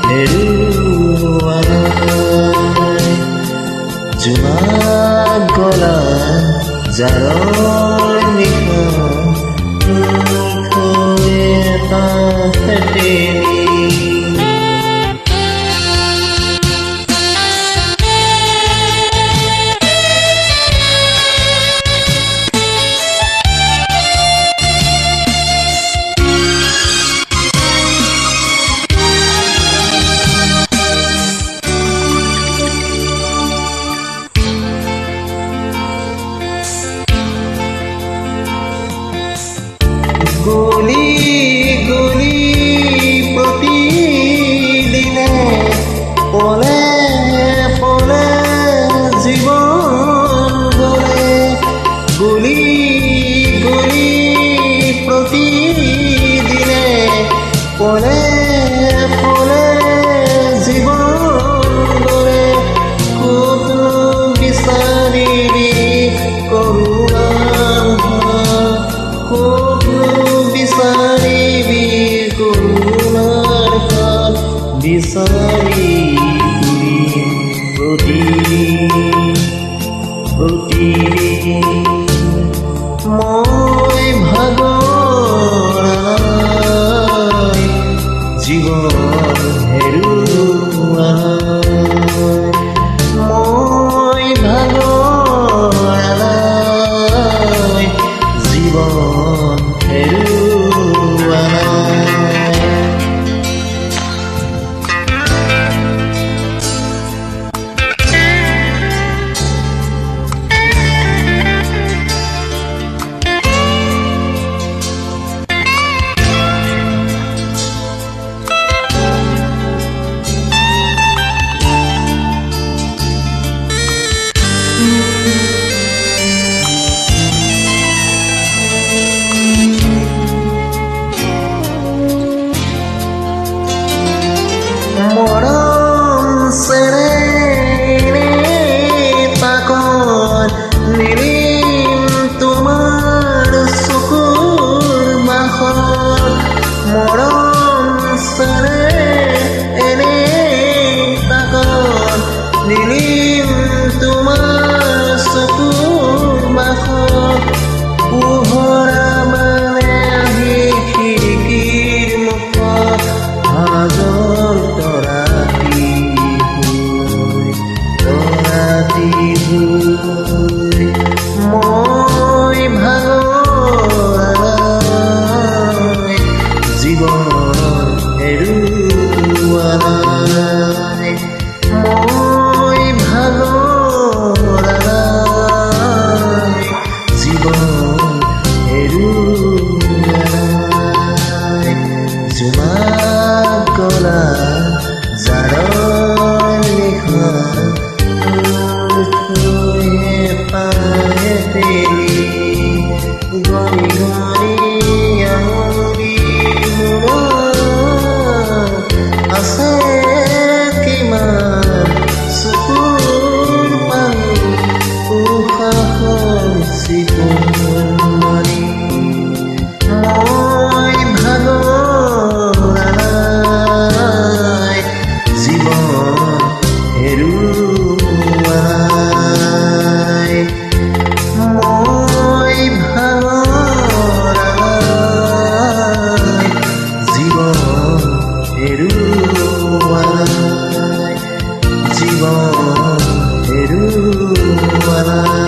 হেৰুৱা নাই। জোনাক গলা জাৰৰ নিশা থৈ এটা হেতেলি গলি গলি প্ৰতিদিনে পলে পলে জীৱন গলে গলি গলি প্ৰতিদিনে পলে পলে জীৱন গলে ক'ত বিচাৰিবি কৰোণাৰ ক'ত বিচাৰিবি কৰোণাৰ কাল বিচাৰি প্ৰতিদিন মই ভাগৰাই জীৱন হেৰুৱা মই ভাগৰাই জীৱন হেৰুৱা মৰম চেৰেনে তাকত নিলিম তোমাৰ চকুৰ বাসত মৰম চেৰেনে তাকত নিলিম তোমাৰ চকুৰ বাসত পোহৰা মানে আহি খিৰিকীৰ মুখত হাজৰ মই ভাগৰাই জীৱন হেৰুৱা নাই মই ভাগৰাই জীৱন হেৰুৱা নাই জোনাক গলা জাৰৰ নিশা আছে কিমান চকুৰ পানী উশাহৰ চিকুণমণি মই ভাগৰাই জীৱন হেৰুৱা নাই মই ভাগৰাই জীৱন হেৰুৱা নাই জীৱন হেৰুৱা নাই।